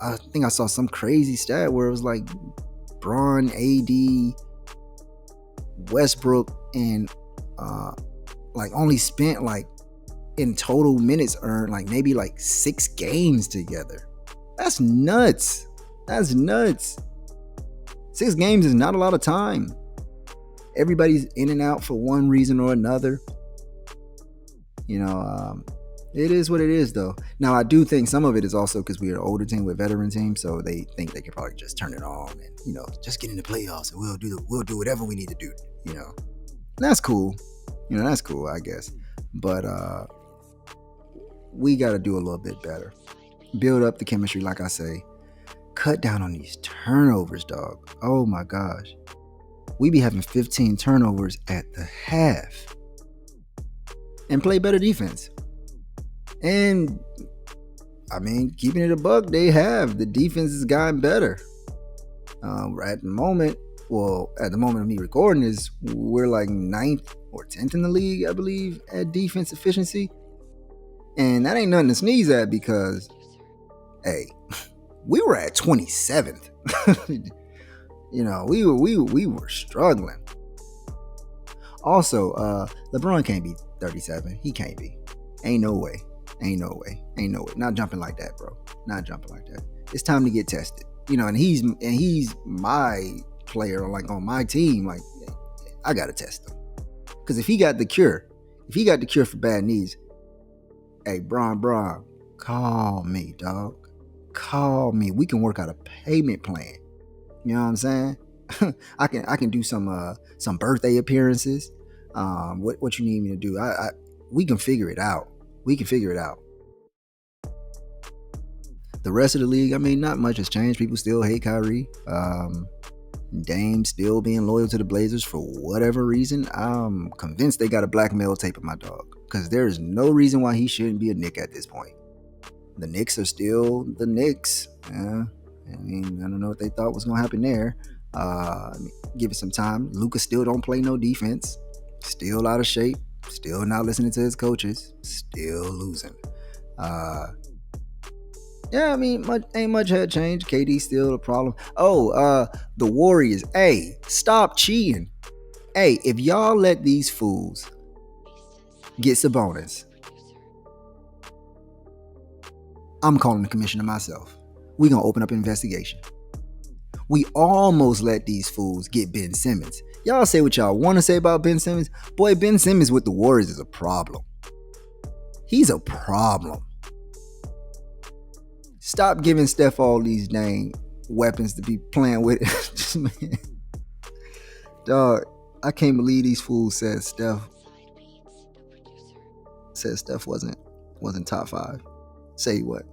I think I saw some crazy stat where it was like Bron, AD, Westbrook, and like only spent like in total minutes earned like maybe like 6 games together. That's nuts. 6 games is not a lot of time. Everybody's in and out for one reason or another. It is what it is though. Now I do think some of it is also because we're an older team, we're a veteran team, so they think they could probably just turn it on and just get in the playoffs and we'll do whatever we need to do. That's cool. That's cool, I guess. But we got to do a little bit better. Build up the chemistry, like I say. Cut down on these turnovers, dog. Oh my gosh. We be having 15 turnovers at the half. And play better defense. And I mean, keeping it a buck, the defense has gotten better. At the moment of me recording we're like 9th or 10th in the league, I believe, at defense efficiency. And that ain't nothing to sneeze at because Hey, we were at 27th. We were struggling. Also, LeBron can't be 37. He can't be. Ain't no way. Not jumping like that, bro. Not jumping like that. It's time to get tested. And he's my player, like on my team. Like, I gotta test him. Because if he got the cure for bad knees, hey, Bron, call me, dog. Call me. We can work out a payment plan. You know what I'm saying? I can do some birthday appearances. What you need me to do? We can figure it out. The rest of the league, I mean, not much has changed. People still hate Kyrie. Dame still being loyal to the Blazers for whatever reason. I'm convinced they got a blackmail tape of my dog, because there is no reason why he shouldn't be a Knick at this point. The Knicks are still the Knicks. Yeah. I mean, I don't know what they thought was going to happen there. Give it some time. Luka still don't play no defense. Still out of shape. Still not listening to his coaches. Still losing. Yeah, I mean, ain't much had changed. KD still a problem. The Warriors. Hey, stop cheating. Hey, if y'all let these fools get Sabonis, I'm calling the commissioner myself. We gonna open up an investigation. We almost let these fools get Ben Simmons. Y'all say what y'all want to say about Ben Simmons. Boy, Ben Simmons with the Warriors is a problem. He's a problem. Stop giving Steph all these dang weapons to be playing with. Just, man. Dog, I can't believe these fools said Steph wasn't top 5. Say what?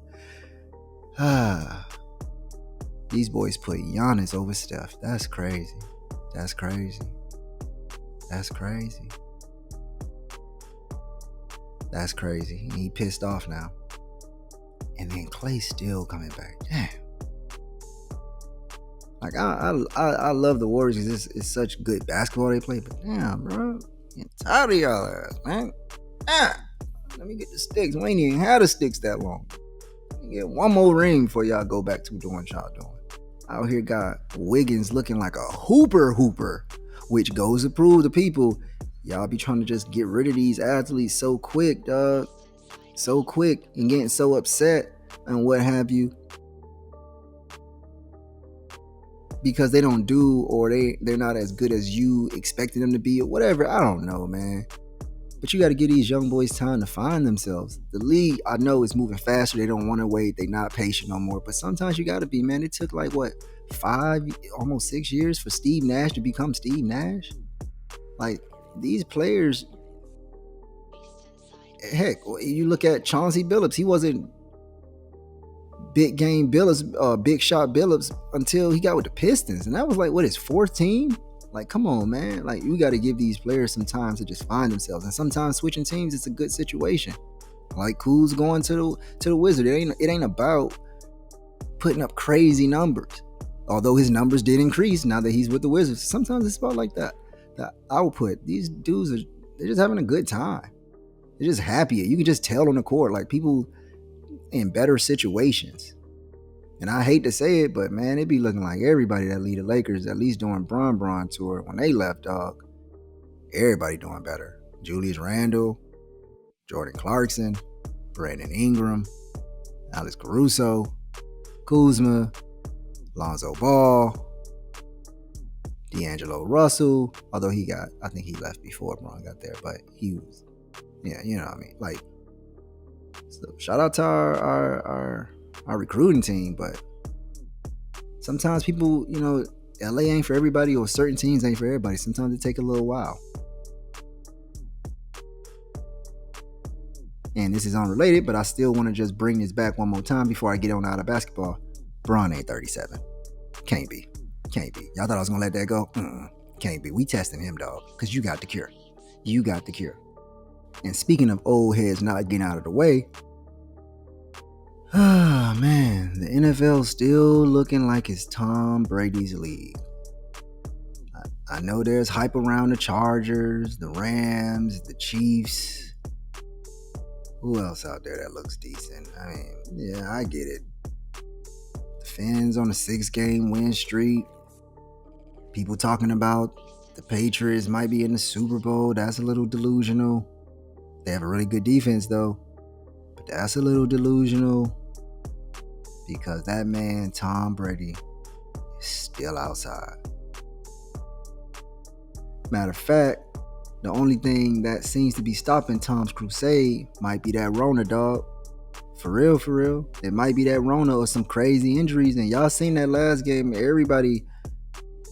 These boys put Giannis over Steph. That's crazy. He pissed off now. And then Klay still coming back. Damn. Like, I love the Warriors because it's such good basketball they play. But damn, bro. I'm tired of y'all ass, man. Let me get the sticks. We ain't even had the sticks that long. Let me get one more ring before y'all go back to doing what y'all doing. Out here got Wiggins looking like a hooper, which goes to prove to people, y'all be trying to just get rid of these athletes so quick, dog. So quick, and getting so upset and what have you, because they don't do, or they're not as good as you expected them to be, or whatever. I don't know, man. But you got to give these young boys time to find themselves. The league, I know, is moving faster. They don't want to wait. They're not patient no more. But sometimes you got to be, man. It took like, 5, almost 6 years for Steve Nash to become Steve Nash? Like, these players, heck, you look at Chauncey Billups. He wasn't big game Billups, big shot Billups until he got with the Pistons. And that was like, his 4th team? Like, come on, man. Like, you got to give these players some time to just find themselves. And sometimes switching teams, it's a good situation. Like Kuz going to the Wizards. It ain't about putting up crazy numbers. Although his numbers did increase now that he's with the Wizards. Sometimes it's about like that. The output. These dudes they're just having a good time. They're just happier. You can just tell on the court. Like, people in better situations. And I hate to say it, but man, it be looking like everybody that lead the Lakers, at least during Bron tour, when they left, dog, everybody doing better. Julius Randle, Jordan Clarkson, Brandon Ingram, Alex Caruso, Kuzma, Lonzo Ball, D'Angelo Russell, although I think he left before Bron got there, but he was, yeah, you know what I mean? Like, so shout out to our recruiting team, but sometimes people, LA ain't for everybody, or certain teams ain't for everybody. Sometimes it take a little while. And this is unrelated, but I still want to just bring this back one more time before I get on out of basketball. Bron ain't 37. Can't be. Y'all thought I was going to let that go? Can't be. We testing him, dog, because you got the cure. And speaking of old heads not getting out of the way, man, the NFL still looking like it's Tom Brady's league. I know there's hype around the Chargers, the Rams, the Chiefs. Who else out there that looks decent? I mean, yeah, I get it. Fins on a 6-game win streak. People talking about the Patriots might be in the Super Bowl. That's a little delusional. They have a really good defense though, but that's a little delusional because that man, Tom Brady, is still outside. Matter of fact, the only thing that seems to be stopping Tom's crusade might be that Rona, dog. For real, for real. It might be that Rona or some crazy injuries. And y'all seen that last game. Everybody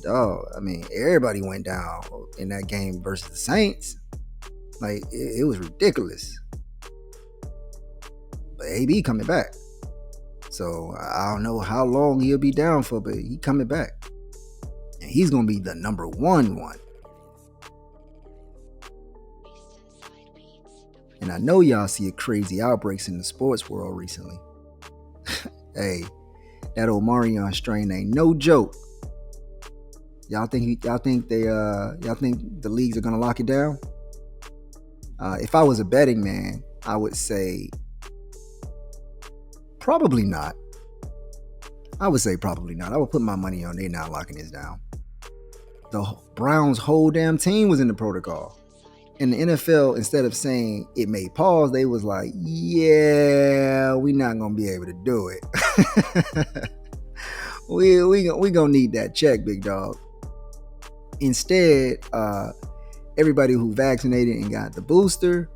went down in that game versus the Saints. Like, it was ridiculous. But AB coming back. So, I don't know how long he'll be down for, but he coming back. And he's going to be the number one. And I know y'all see crazy outbreaks in the sports world recently. Hey, that Omarion strain ain't no joke. Y'all think the leagues are gonna lock it down? If I was a betting man, I would say probably not. I would put my money on they not locking this down. The Browns' whole damn team was in the protocol. And the NFL, instead of saying it may pause, they was like, yeah, we not going to be able to do it. we going to need that check, big dog. Instead, everybody who vaccinated and got the booster,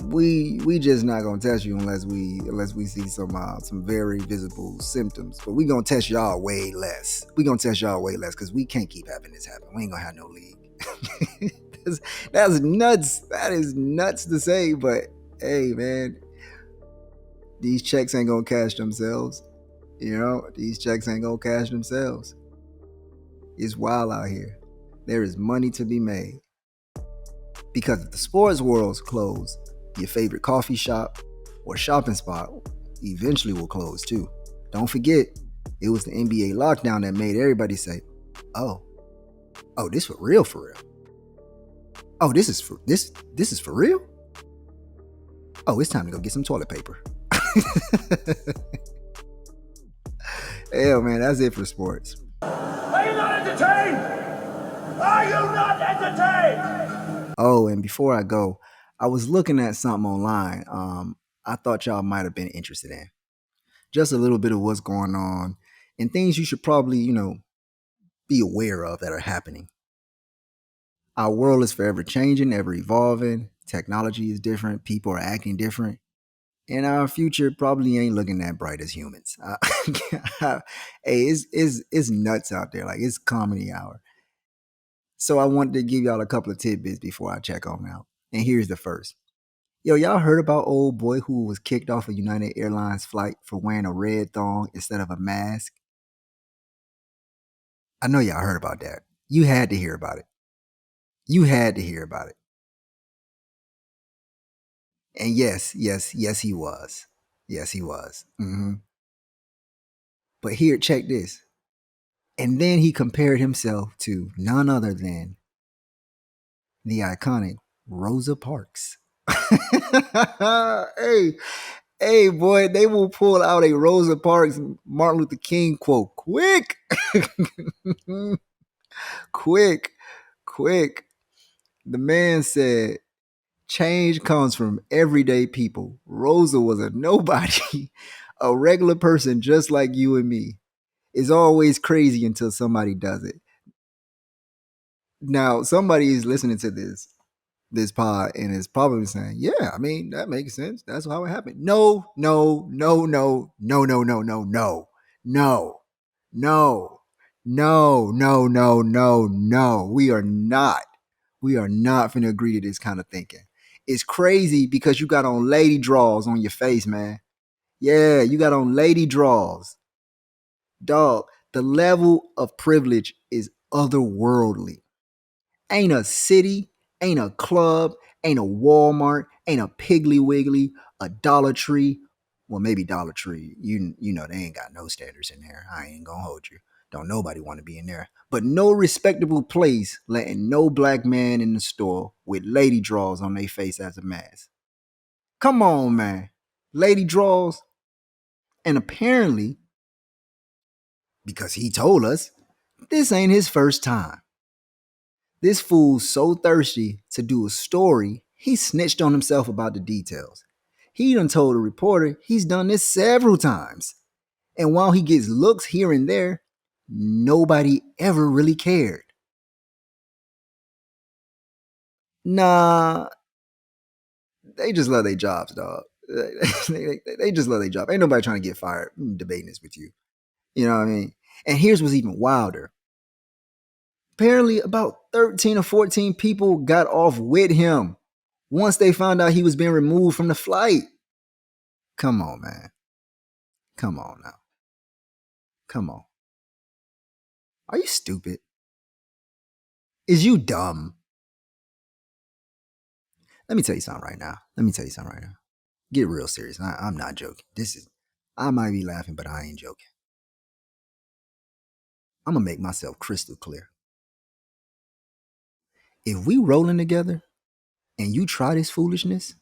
we just not going to test you unless we see some very visible symptoms. But we going to test y'all way less. Because we can't keep having this happen. We ain't going to have no league. That's nuts. That is nuts to say, but hey, man, these checks ain't gonna cash themselves. These checks ain't gonna cash themselves. It's wild out here. There is money to be made. Because if the sports world's closed, your favorite coffee shop or shopping spot eventually will close too. Don't forget, it was the NBA lockdown that made everybody say, oh, this for real. Oh, this is for real? Oh, it's time to go get some toilet paper. Hell, man, that's it for sports. Are you not entertained? Oh, and before I go, I was looking at something online. I thought y'all might have been interested in. Just a little bit of what's going on and things you should probably, be aware of that are happening. Our world is forever changing, ever evolving. Technology is different. People are acting different. And our future probably ain't looking that bright as humans. Hey, it's nuts out there. Like, it's comedy hour. So I wanted to give y'all a couple of tidbits before I check on out. And here's the first. Yo, y'all heard about old boy who was kicked off a United Airlines flight for wearing a red thong instead of a mask? I know y'all heard about that. You had to hear about it. And yes, he was. Mm-hmm. But here, check this. And then he compared himself to none other than the iconic Rosa Parks. Hey, boy, they will pull out a Rosa Parks Martin Luther King quote quick. Quick. The man said, change comes from everyday people. Rosa was a nobody, a regular person just like you and me. It's always crazy until somebody does it. Now, somebody is listening to this pod and is probably saying, yeah, I mean, that makes sense. That's how it happened. No. We are not finna agree to this kind of thinking. It's crazy because you got on lady draws on your face, man. Yeah, you got on lady draws. Dog, the level of privilege is otherworldly. Ain't a city, ain't a club, ain't a Walmart, ain't a Piggly Wiggly, a Dollar Tree. Well, maybe Dollar Tree. You know, they ain't got no standards in there. I ain't gonna hold you. Don't nobody want to be in there. But no respectable place letting no black man in the store with lady draws on their face as a mask. Come on, man. Lady draws. And apparently, because he told us, this ain't his first time. This fool's so thirsty to do a story, he snitched on himself about the details. He done told a reporter he's done this several times. And while he gets looks here and there, nobody ever really cared. Nah, they just love their jobs, dog. They just love their job. Ain't nobody trying to get fired debating this with you. You know what I mean? And here's what's even wilder. Apparently, about 13 or 14 people got off with him once they found out he was being removed from the flight. Come on, man. Come on now. Come on. Are you stupid? Is you dumb? Let me tell you something right now. Get real serious. I'm not joking. I might be laughing, but I ain't joking. I'm going to make myself crystal clear. If we rolling together and you try this foolishness,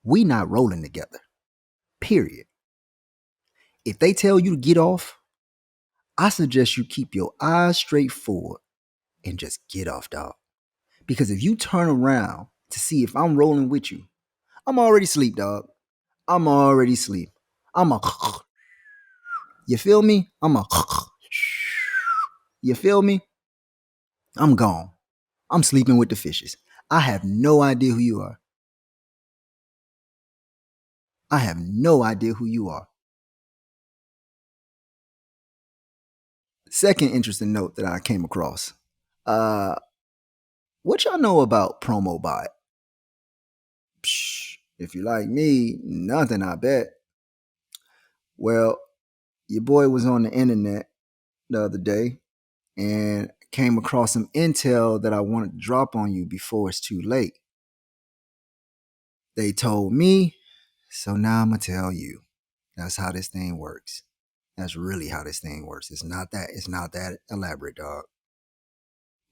we not rolling together. Period. If they tell you to get off, I suggest you keep your eyes straight forward and just get off, dog. Because if you turn around to see if I'm rolling with you, I'm already asleep, dog. I'm already asleep. You feel me? You feel me? I'm gone. I'm sleeping with the fishes. I have no idea who you are. I have no idea who you are. Second interesting note that I came across. What y'all know about Promobot? Psh, if you like me, nothing, I bet. Well, your boy was on the internet the other day and came across some intel that I wanted to drop on you before it's too late. They told me, so now I'm going to tell you. That's how this thing works. That's really how this thing works. It's not that elaborate, dog.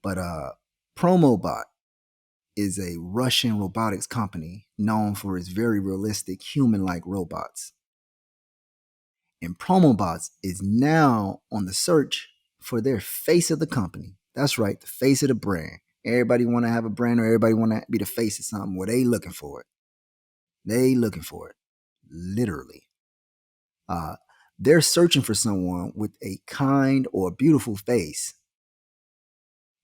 But Promobot is a Russian robotics company known for its very realistic human-like robots. And Promobot is now on the search for their face of the company. That's right, the face of the brand. Everybody want to have a brand, or everybody want to be the face of something. Well, they looking for it. They looking for it, literally. They're searching for someone with a kind or beautiful face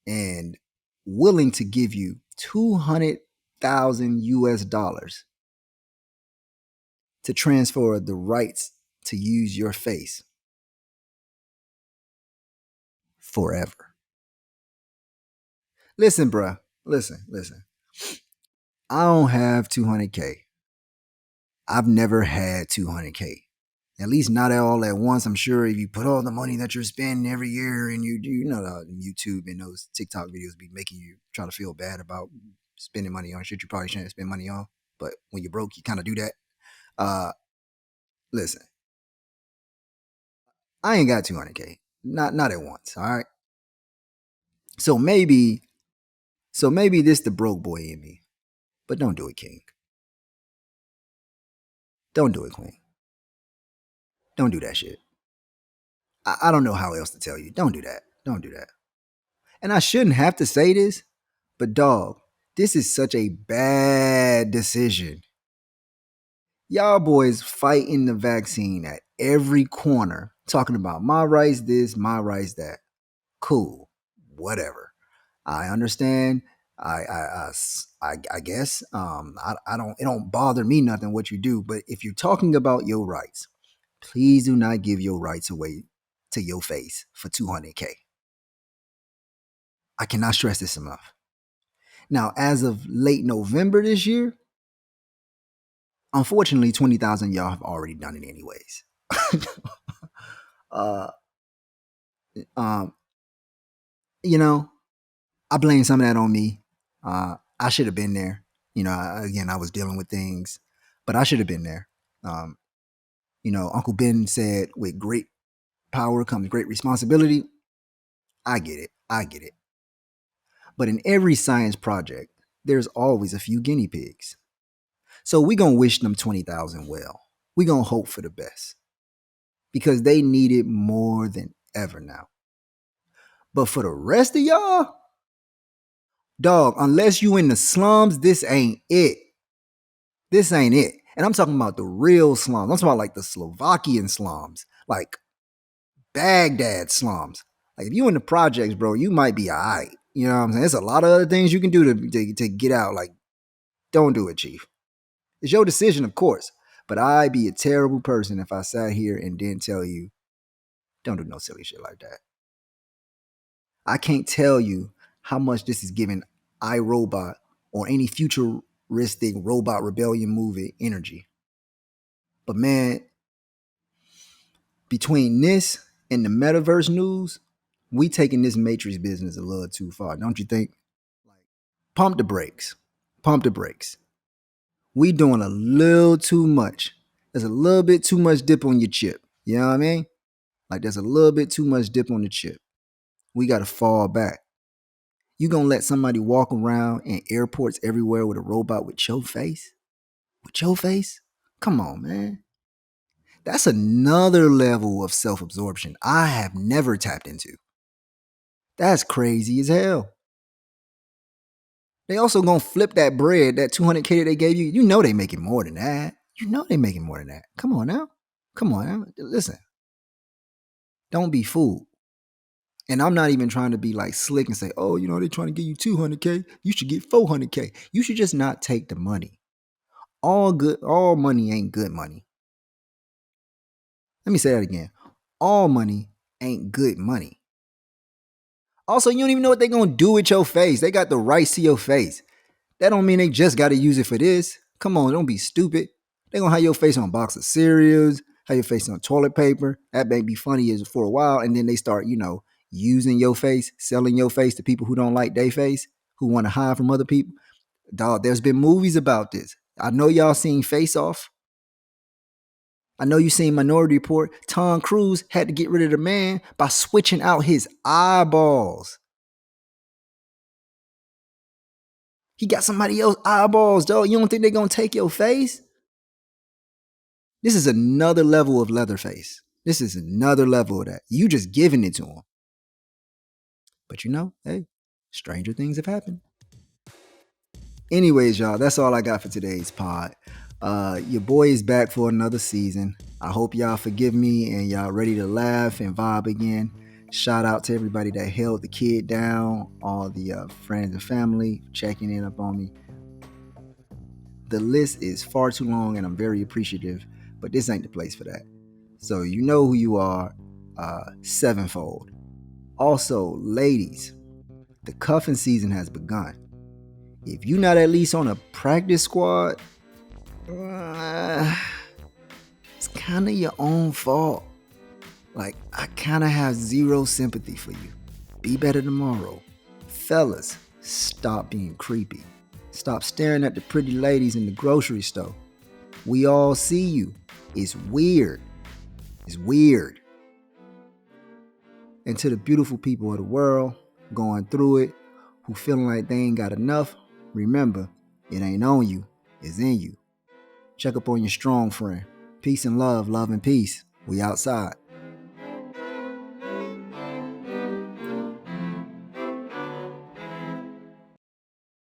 and willing to give you $200,000 to transfer the rights to use your face forever. Listen, bruh. Listen. I don't have 200K. I've never had 200K. At least not all at once. I'm sure if you put all the money that you're spending every year and you know, YouTube and those TikTok videos be making you try to feel bad about spending money on shit you probably shouldn't spend money on. But when you're broke, you kind of do that. Listen, I ain't got 200K. Not at once. All right. So maybe this the broke boy in me. But don't do it, King. Don't do it, Queen. Don't do that shit. I don't know how else to tell you. Don't do that. Don't do that. And I shouldn't have to say this, but dog, this is such a bad decision. Y'all boys fighting the vaccine at every corner, talking about my rights this, my rights that. Cool. Whatever. I understand. I guess. It don't bother me nothing what you do, but if you're talking about your rights, please do not give your rights away to your face for 200K. I cannot stress this enough. Now, as of late November this year, unfortunately, 20,000 y'all have already done it anyways. You know, I blame some of that on me. I should have been there. You know, I was dealing with things, but I should have been there. You know, Uncle Ben said, with great power comes great responsibility. I get it. But in every science project, there's always a few guinea pigs. So we gonna wish them 20,000 well. We gonna hope for the best because they need it more than ever now. But for the rest of y'all, dog, unless you in the slums, this ain't it. This ain't it. And I'm talking about the real slums. I'm talking about like the Slovakian slums, like Baghdad slums. Like if you in the projects, bro, you might be all right. You know what I'm saying? There's a lot of other things you can do to get out. Like, don't do it, Chief. It's your decision, of course. But I'd be a terrible person if I sat here and didn't tell you, don't do no silly shit like that. I can't tell you how much this is giving iRobot or any futuristic robot rebellion movie energy. But man, between this and the metaverse news, we taking this Matrix business a little too far, don't you think? Pump the brakes. Pump the brakes. We doing a little too much. There's a little bit too much dip on your chip. You know what I mean? Like there's a little bit too much dip on the chip. We got to fall back. You gonna let somebody walk around in airports everywhere with a robot with your face? With your face? Come on, man. That's another level of self-absorption I have never tapped into. That's crazy as hell. They also gonna flip that bread, that 200K that they gave you. You know they making more than that. You know they making more than that. Come on now. Come on now. Listen. Don't be fooled. And I'm not even trying to be like slick and say, oh, you know, they're trying to give you 200K. You should get 400K. You should just not take the money. All money ain't good money. Let me say that again. All money ain't good money. Also, you don't even know what they're going to do with your face. They got the rights to your face. That don't mean they just got to use it for this. Come on, don't be stupid. They're going to have your face on a box of cereals, have your face on toilet paper. That may be funny as for a while. And then they start, using your face, selling your face to people who don't like their face, who want to hide from other people. Dog, there's been movies about this. I know y'all seen Face Off. I know you seen Minority Report. Tom Cruise had to get rid of the man by switching out his eyeballs. He got somebody else's eyeballs, dog. You don't think they're going to take your face? This is another level of Leatherface. This is another level of that. You just giving it to him. But hey, stranger things have happened. Anyways, y'all, that's all I got for today's pod. Your boy is back for another season. I hope y'all forgive me and y'all ready to laugh and vibe again. Shout out to everybody that held the kid down, all the friends and family checking in up on me. The list is far too long and I'm very appreciative, but this ain't the place for that. So you know who you are, sevenfold. Also, ladies, the cuffing season has begun. If you're not at least on a practice squad, it's kind of your own fault. Like, I kind of have zero sympathy for you. Be better tomorrow. Fellas, stop being creepy. Stop staring at the pretty ladies in the grocery store. We all see you. It's weird. It's weird. And to the beautiful people of the world going through it, who feeling like they ain't got enough, remember, it ain't on you, it's in you. Check up on your strong friend. Peace and love and peace. We outside.